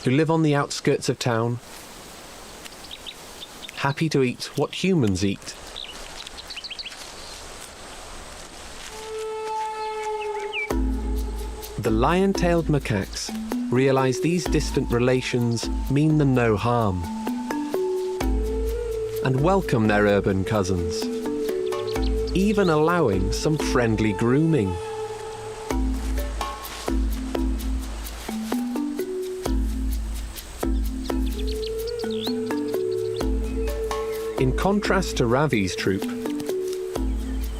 who live on the outskirts of town, happy to eat what humans eat. The lion-tailed macaques realize these distant relations mean them no harm, and welcome their urban cousins, even allowing some friendly grooming. In contrast to Ravi's troop,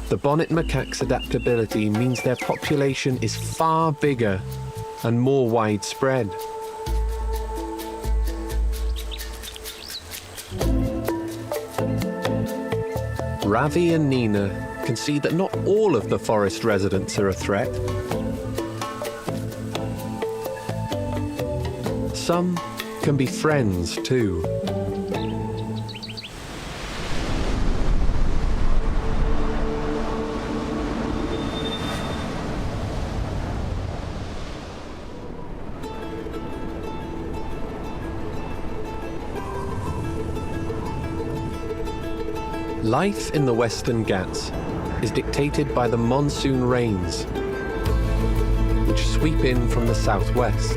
the bonnet macaque's adaptability means their population is far bigger and more widespread. Ravi and Nina can see that not all of the forest residents are a threat. Some can be friends too. Life in the Western Ghats is dictated by the monsoon rains, which sweep in from the southwest.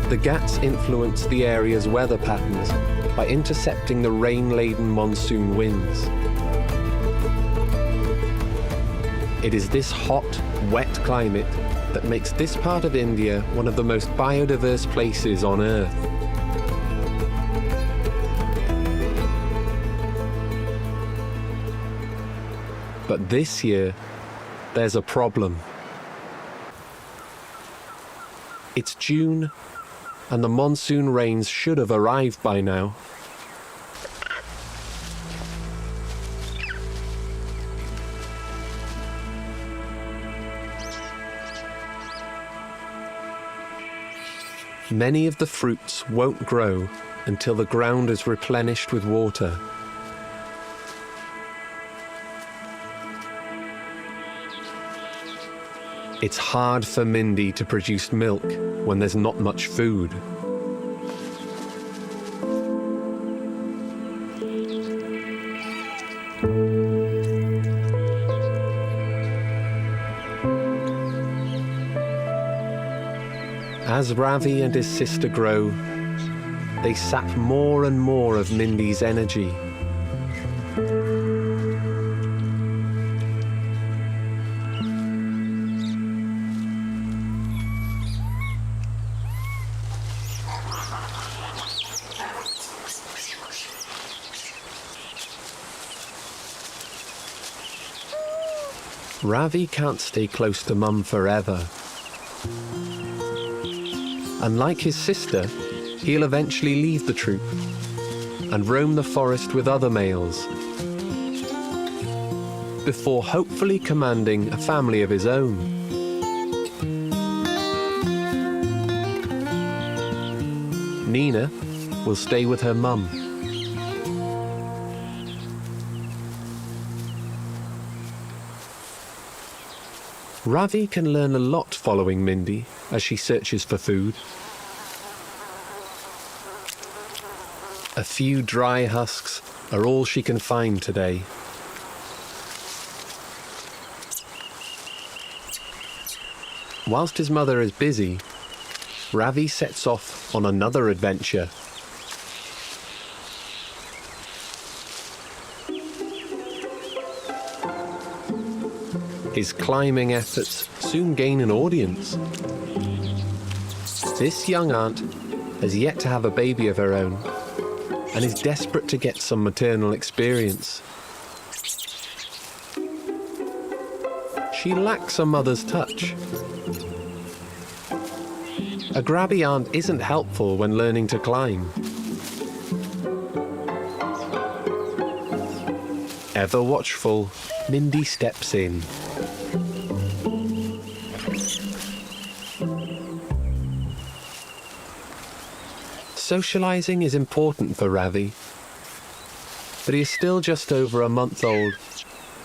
The Ghats influence the area's weather patterns by intercepting the rain-laden monsoon winds. It is this hot, wet climate that makes this part of India one of the most biodiverse places on Earth. But this year, there's a problem. It's June, and the monsoon rains should have arrived by now. Many of the fruits won't grow until the ground is replenished with water. It's hard for Mindy to produce milk when there's not much food. As Ravi and his sister grow, they sap more and more of Mindy's energy. Ravi can't stay close to Mum forever. Unlike his sister, he'll eventually leave the troop and roam the forest with other males, before hopefully commanding a family of his own. Nina will stay with her mum. Ravi can learn a lot following Mindy as she searches for food. A few dry husks are all she can find today. Whilst his mother is busy, Ravi sets off on another adventure. His climbing efforts soon gain an audience. This young aunt has yet to have a baby of her own and is desperate to get some maternal experience. She lacks a mother's touch. A grabby aunt isn't helpful when learning to climb. Ever watchful, Mindy steps in. Socializing is important for Ravi, but he is still just over a month old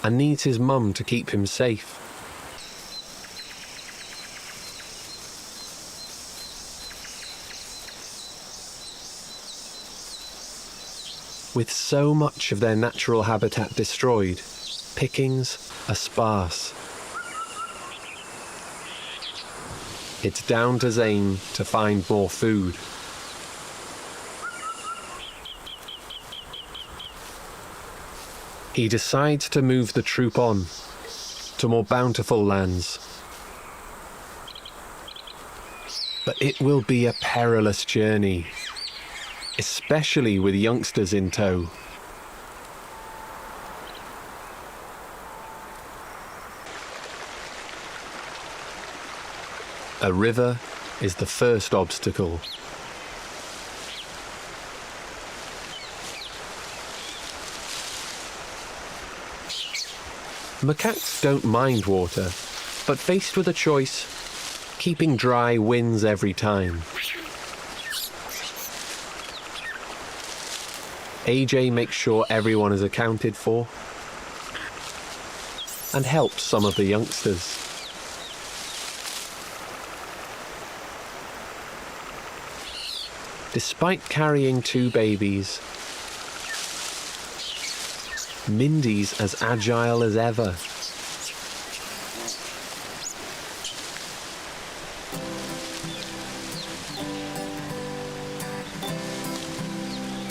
and needs his mum to keep him safe. With so much of their natural habitat destroyed, pickings are sparse. It's down to Zane to find more food. He decides to move the troop on to more bountiful lands. But it will be a perilous journey, especially with youngsters in tow. A river is the first obstacle. Macaques don't mind water, but faced with a choice, keeping dry wins every time. AJ makes sure everyone is accounted for and helps some of the youngsters. Despite carrying 2 babies, Mindy's as agile as ever.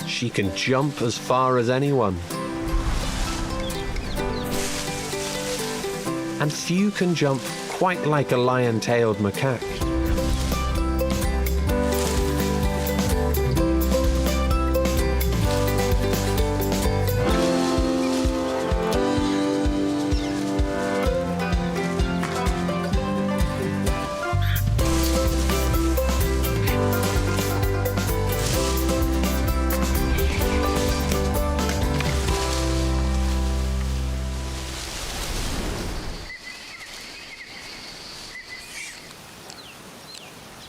She can jump as far as anyone. And few can jump quite like a lion-tailed macaque.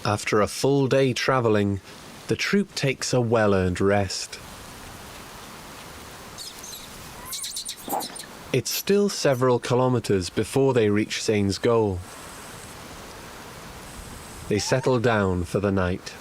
After a full day travelling, the troop takes a well-earned rest. It's still several kilometres before they reach Zane's goal. They settle down for the night.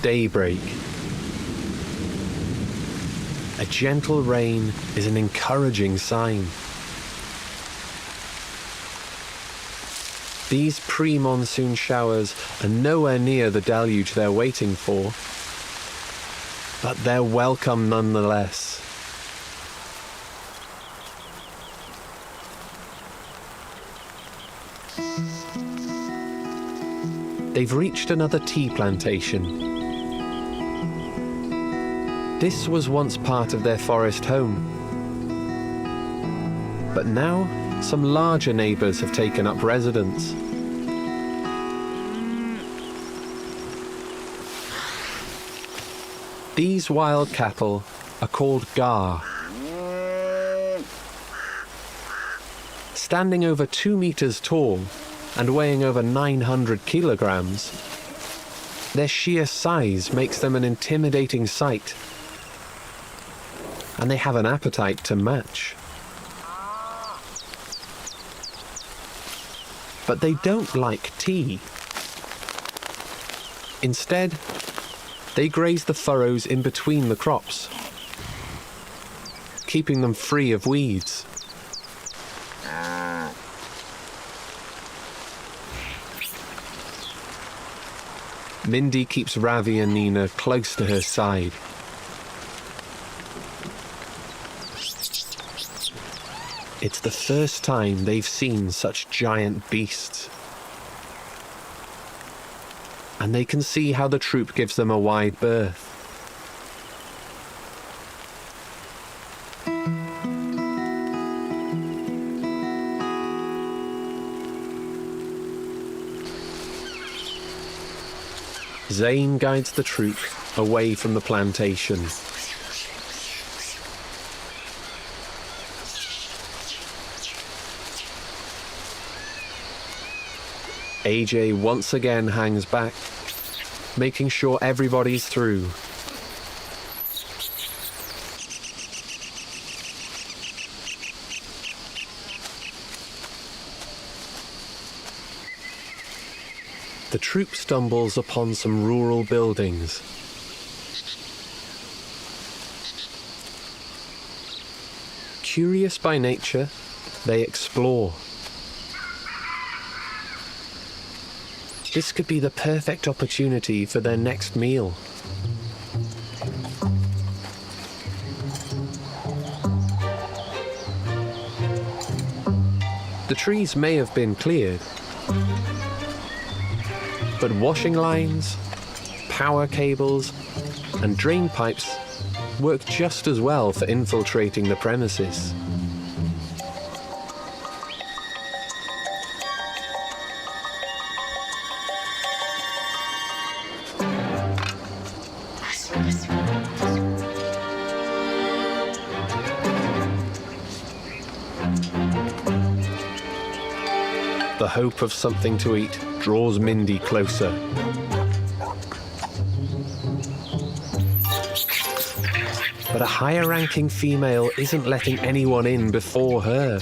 Daybreak. A gentle rain is an encouraging sign. These pre-monsoon showers are nowhere near the deluge they're waiting for, but they're welcome nonetheless. They've reached another tea plantation. This was once part of their forest home. But now, some larger neighbours have taken up residence. These wild cattle are called gar. Standing over 2 meters tall and weighing over 900 kilograms, their sheer size makes them an intimidating sight. And they have an appetite to match. But they don't like tea. Instead, they graze the furrows in between the crops, keeping them free of weeds. Mindy keeps Ravi and Nina close to her side. It's the first time they've seen such giant beasts. And they can see how the troop gives them a wide berth. Zane guides the troop away from the plantation. AJ once again hangs back, making sure everybody's through. the troop stumbles upon some rural buildings. Curious by nature, they explore. This could be the perfect opportunity for their next meal. The trees may have been cleared, but washing lines, power cables, and drain pipes work just as well for infiltrating the premises. The hope of something to eat draws Mindy closer. But a higher-ranking female isn't letting anyone in before her.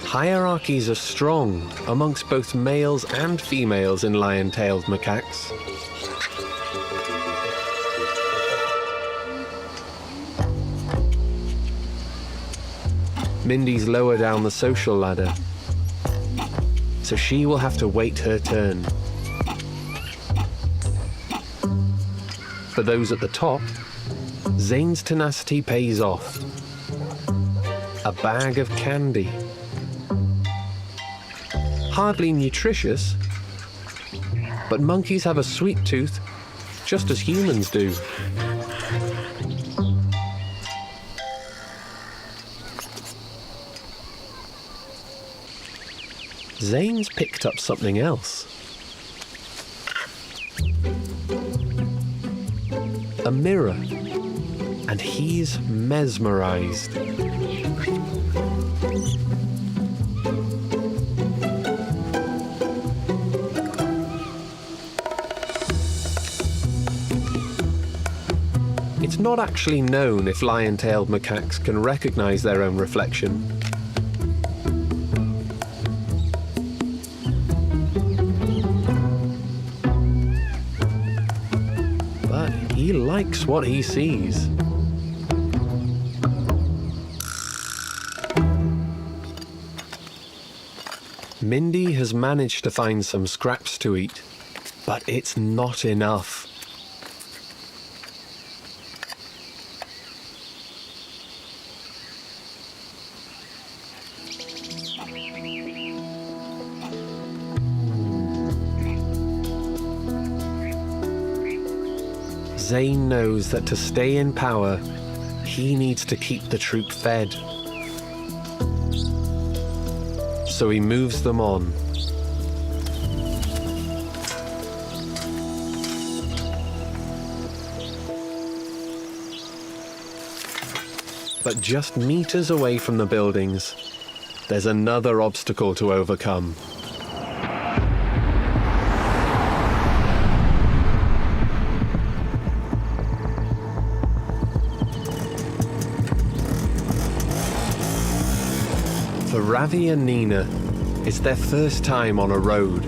Hierarchies are strong amongst both males and females in lion-tailed macaques. Mindy's lower down the social ladder, so she will have to wait her turn. For those at the top, Zane's tenacity pays off. A bag of candy. Hardly nutritious, but monkeys have a sweet tooth just as humans do. Zane's picked up something else. A mirror, and he's mesmerized. It's not actually known if lion-tailed macaques can recognize their own reflection. He likes what he sees. Mindy has managed to find some scraps to eat, but it's not enough. Zane knows that to stay in power, he needs to keep the troop fed. So he moves them on. But just meters away from the buildings, there's another obstacle to overcome. For Ravi and Nina, it's their first time on a road.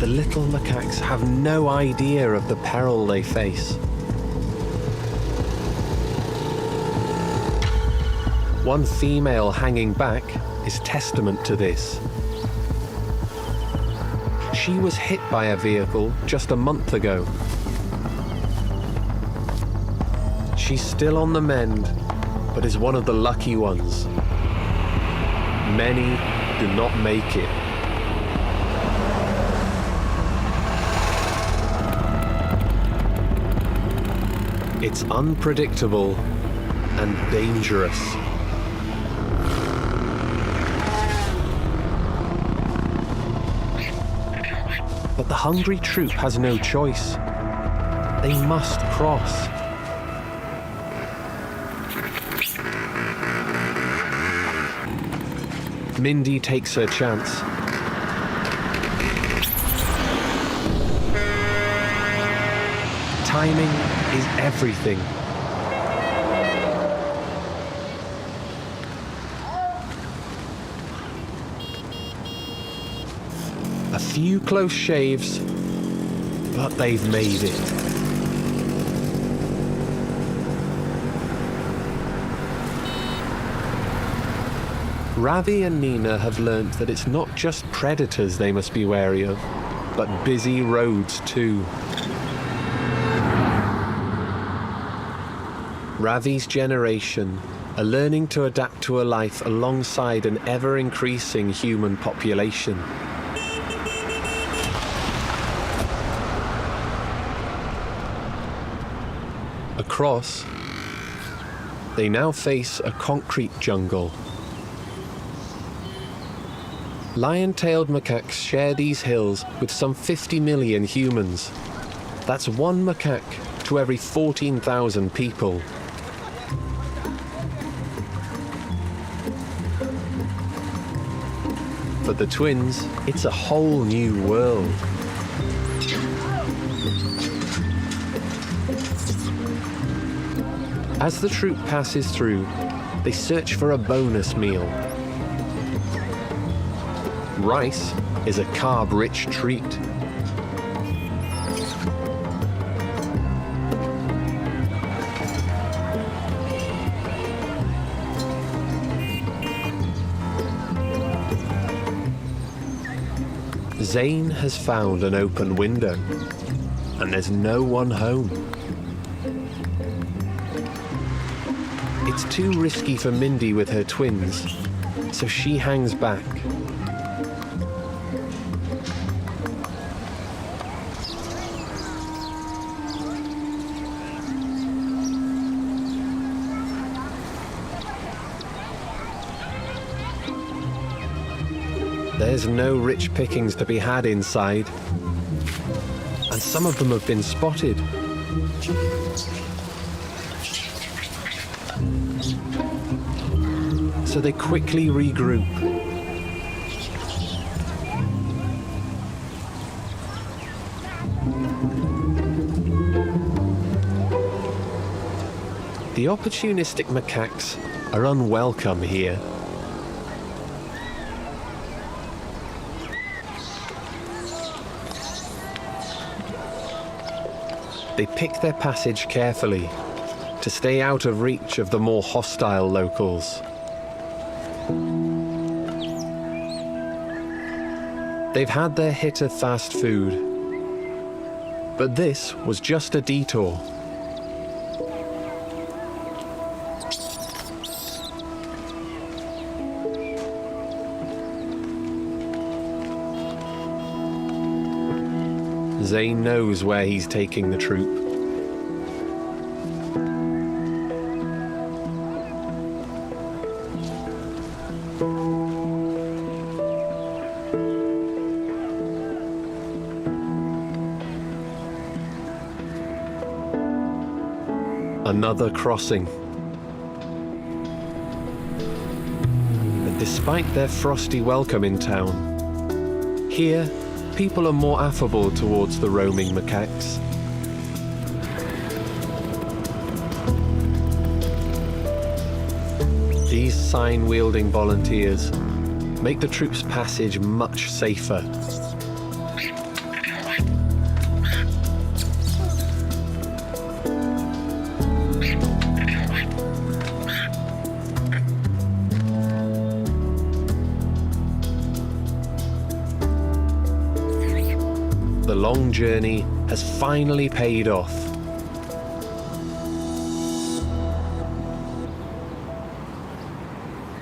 The little macaques have no idea of the peril they face. One female hanging back is testament to this. She was hit by a vehicle just a month ago. She's still on the mend, but is one of the lucky ones. Many do not make it. It's unpredictable and dangerous. But the hungry troop has no choice. They must cross. Mindy takes her chance. Timing is everything. A few close shaves, but they've made it. Ravi and Nina have learnt that it's not just predators they must be wary of, but busy roads too. Ravi's generation are learning to adapt to a life alongside an ever-increasing human population. Across, they now face a concrete jungle. Lion-tailed macaques share these hills with some 50 million humans. That's one macaque to every 14,000 people. For the twins, it's a whole new world. As the troop passes through, they search for a bonus meal. Rice is a carb-rich treat. Zane has found an open window, and there's no one home. It's too risky for Mindy with her twins, so she hangs back. There's no rich pickings to be had inside, and some of them have been spotted. So they quickly regroup. The opportunistic macaques are unwelcome here. They pick their passage carefully to stay out of reach of the more hostile locals. They've had their hit of fast food, but this was just a detour. Zane knows where he's taking the troop. Another crossing. And despite their frosty welcome in town, here people are more affable towards the roaming macaques. These sign-wielding volunteers make the troop's passage much safer. The long journey has finally paid off.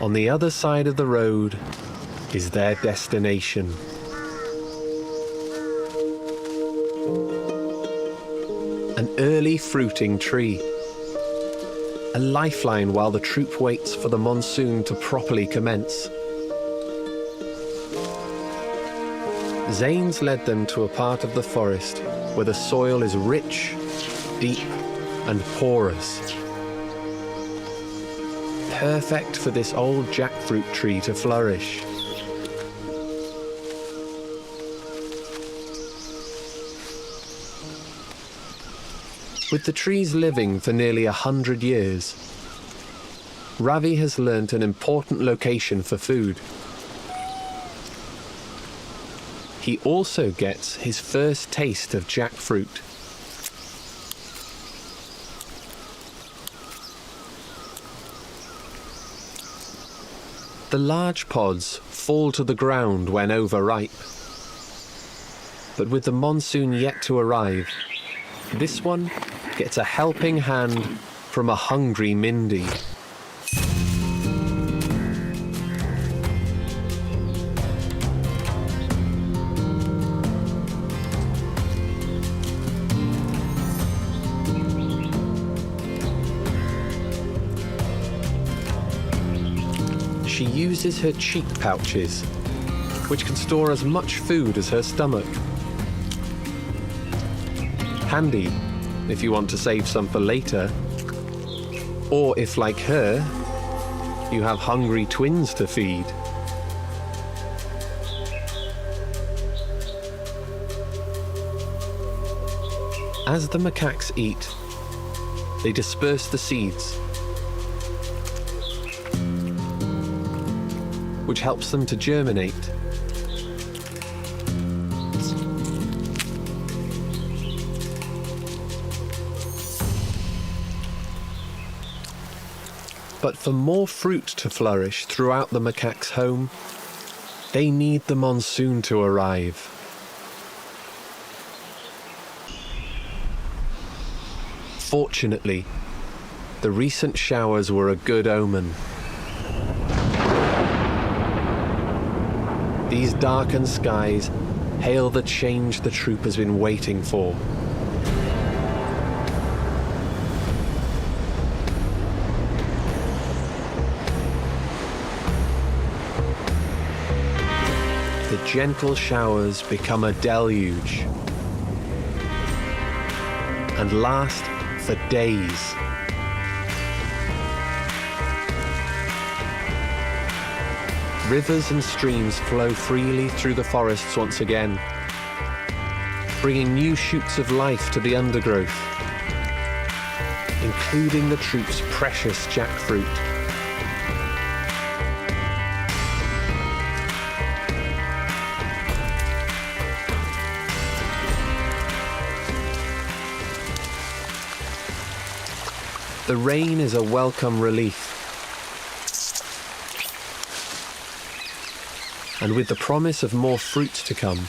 On the other side of the road is their destination. An early fruiting tree. A lifeline while the troop waits for the monsoon to properly commence. Zane's led them to a part of the forest where the soil is rich, deep, and porous. Perfect for this old jackfruit tree to flourish. With the trees living for nearly 100 years, Ravi has learnt an important location for food. he also gets his first taste of jackfruit. The large pods fall to the ground when overripe. But with the monsoon yet to arrive, this one gets a helping hand from a hungry Mindy. She uses her cheek pouches, which can store as much food as her stomach. Handy if you want to save some for later, or if, like her, you have hungry twins to feed. As the macaques eat, they disperse the seeds, which helps them to germinate. But for more fruit to flourish throughout the macaques' home, they need the monsoon to arrive. Fortunately, the recent showers were a good omen. These darkened skies hail the change the troop has been waiting for. The gentle showers become a deluge and last for days. Rivers and streams flow freely through the forests once again, bringing new shoots of life to the undergrowth, including the troop's precious jackfruit. The rain is a welcome relief. And with the promise of more fruit to come,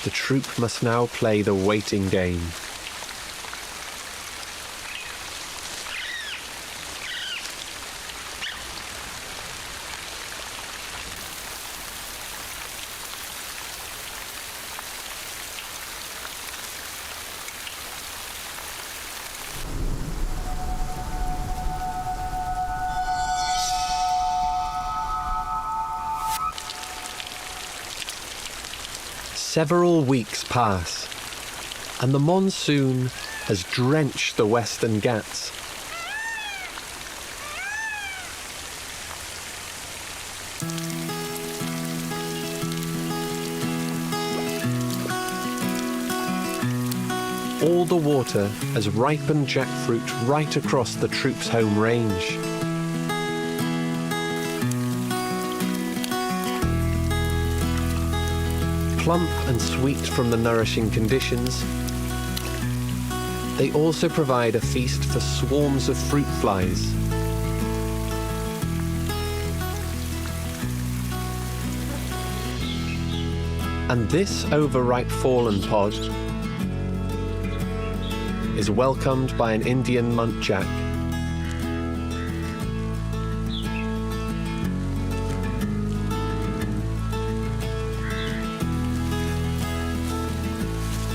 the troop must now play the waiting game. Several weeks pass, and the monsoon has drenched the Western Ghats. All the water has ripened jackfruit right across the troop's home range. Plump and sweet from the nourishing conditions, they also provide a feast for swarms of fruit flies. And this overripe fallen pod is welcomed by an Indian muntjac.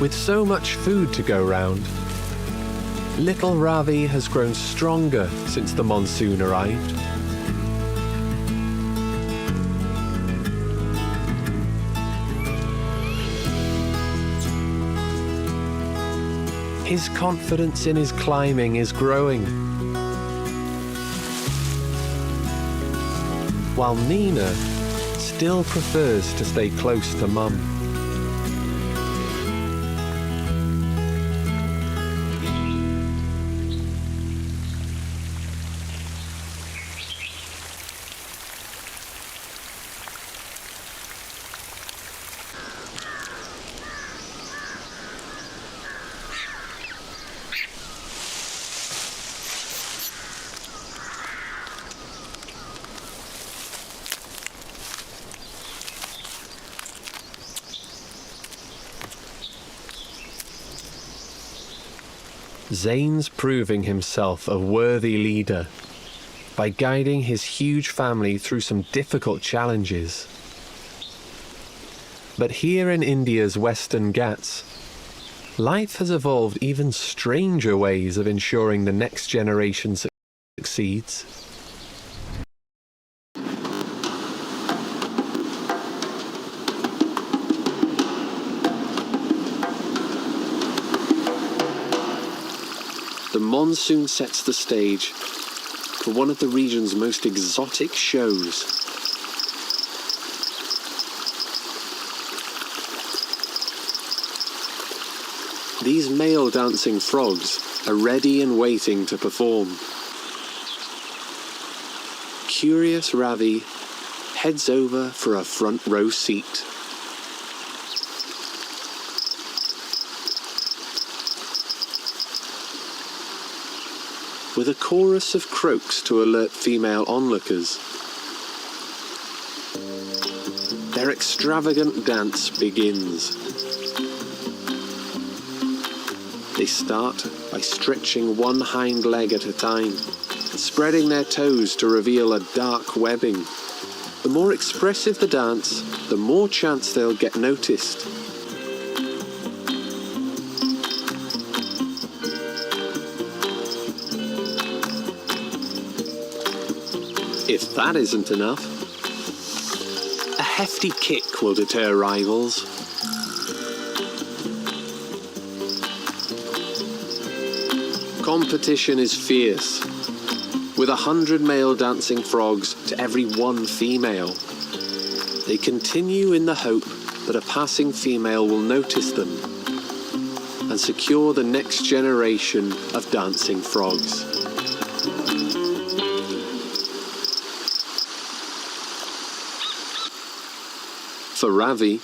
With so much food to go round, little Ravi has grown stronger since the monsoon arrived. His confidence in his climbing is growing, while Nina still prefers to stay close to Mum. Zane's proving himself a worthy leader by guiding his huge family through some difficult challenges. But here in India's Western Ghats, life has evolved even stranger ways of ensuring the next generation succeeds. The monsoon sets the stage for one of the region's most exotic shows. These male dancing frogs are ready and waiting to perform. Curious Ravi heads over for a front row seat. With a chorus of croaks to alert female onlookers, their extravagant dance begins. They start by stretching one hind leg at a time, spreading their toes to reveal a dark webbing. The more expressive the dance, the more chance they'll get noticed. If that isn't enough, a hefty kick will deter rivals. Competition is fierce, with 100 male dancing frogs to every one female. They continue in the hope that a passing female will notice them and secure the next generation of dancing frogs. For Ravi,